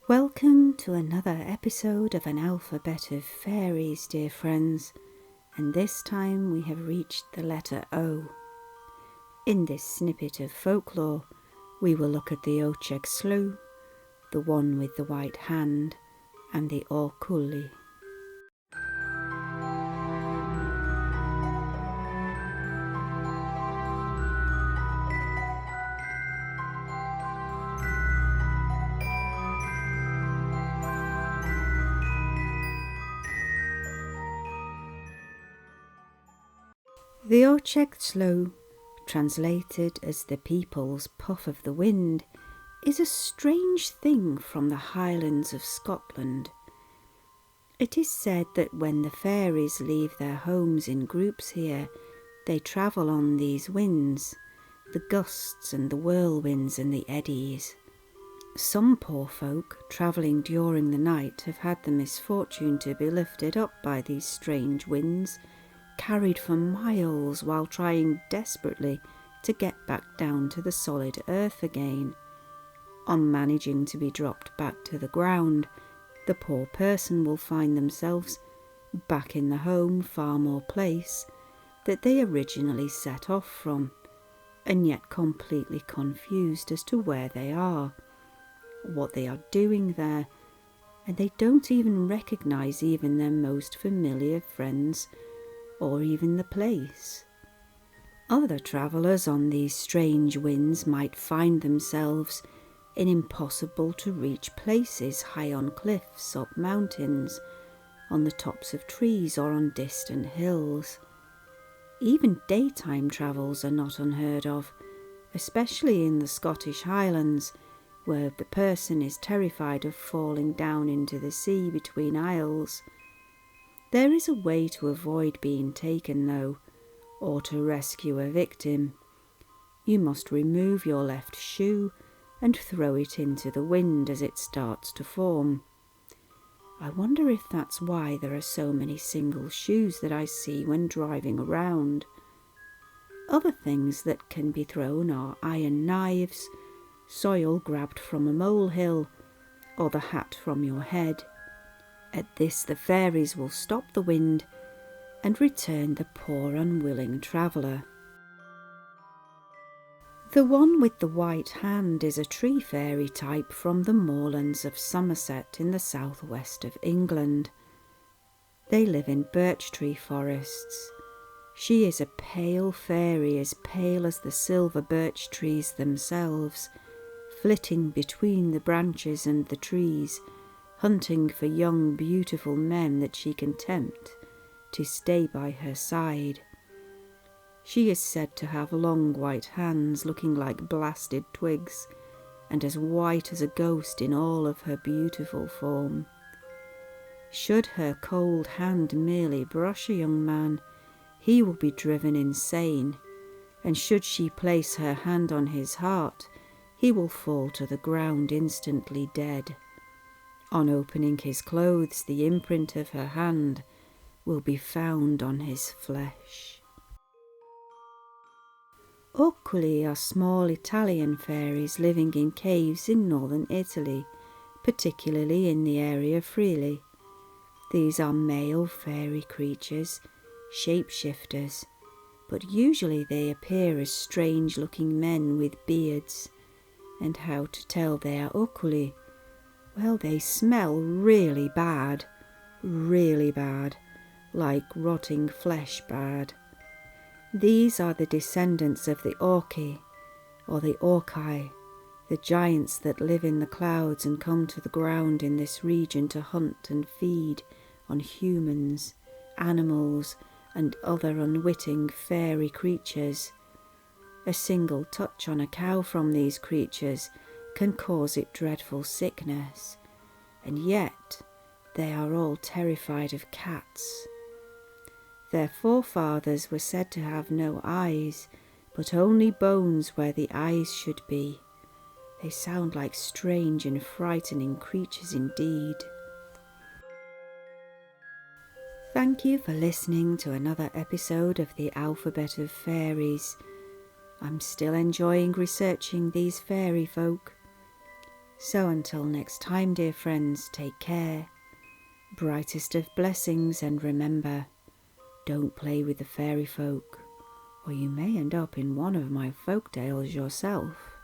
Welcome to another episode of an Alphabet of Fairies, dear friends, and this time we have reached the letter O. In this snippet of folklore, we will look at the Oiteagh Sluaigh, the one with the white hand, and the Orculli. The Oiteagh Sluaigh, translated as the people's puff of the wind, is a strange thing from the Highlands of Scotland. It is said that when the fairies leave their homes in groups here, they travel on these winds, the gusts and the whirlwinds and the eddies. Some poor folk, travelling during the night, have had the misfortune to be lifted up by these strange winds, carried for miles while trying desperately to get back down to the solid earth again. On managing to be dropped back to the ground, the poor person will find themselves back in the home, farm or place that they originally set off from, and yet completely confused as to where they are, what they are doing there, and they don't even recognise even their most familiar friends or even the place. Other travellers on these strange winds might find themselves in impossible to reach places high on cliffs, up mountains, on the tops of trees or on distant hills. Even daytime travels are not unheard of, especially in the Scottish Highlands, where the person is terrified of falling down into the sea between isles. There is a way to avoid being taken, though, or to rescue a victim. You must remove your left shoe and throw it into the wind as it starts to form. I wonder if that's why there are so many single shoes that I see when driving around. Other things that can be thrown are iron knives, soil grabbed from a molehill, or the hat from your head. At this the fairies will stop the wind and return the poor unwilling traveller. The one with the white hand is a tree fairy type from the moorlands of Somerset in the southwest of England. They live in birch tree forests. She is a pale fairy, as pale as the silver birch trees themselves, flitting between the branches and the trees, hunting for young beautiful men that she can tempt to stay by her side. She is said to have long white hands looking like blasted twigs, and as white as a ghost in all of her beautiful form. Should her cold hand merely brush a young man, he will be driven insane, and should she place her hand on his heart, he will fall to the ground instantly dead. On opening his clothes, the imprint of her hand will be found on his flesh. Orculli are small Italian fairies living in caves in northern Italy, particularly in the area of Friuli. These are male fairy creatures, shapeshifters, but usually they appear as strange-looking men with beards. And how to tell they are Orculli? Well, they smell really bad, like rotting flesh bad. These are the descendants of the Orci, or the Orcai, the giants that live in the clouds and come to the ground in this region to hunt and feed on humans, animals, and other unwitting fairy creatures. A single touch on a cow from these creatures can cause it dreadful sickness, and yet they are all terrified of cats. Their forefathers were said to have no eyes, but only bones where the eyes should be. They sound like strange and frightening creatures indeed. Thank you for listening to another episode of the Alphabet of Fairies. I'm still enjoying researching these fairy folk. So until next time, dear friends, take care. Brightest of blessings, and remember, don't play with the fairy folk, or you may end up in one of my folk tales yourself.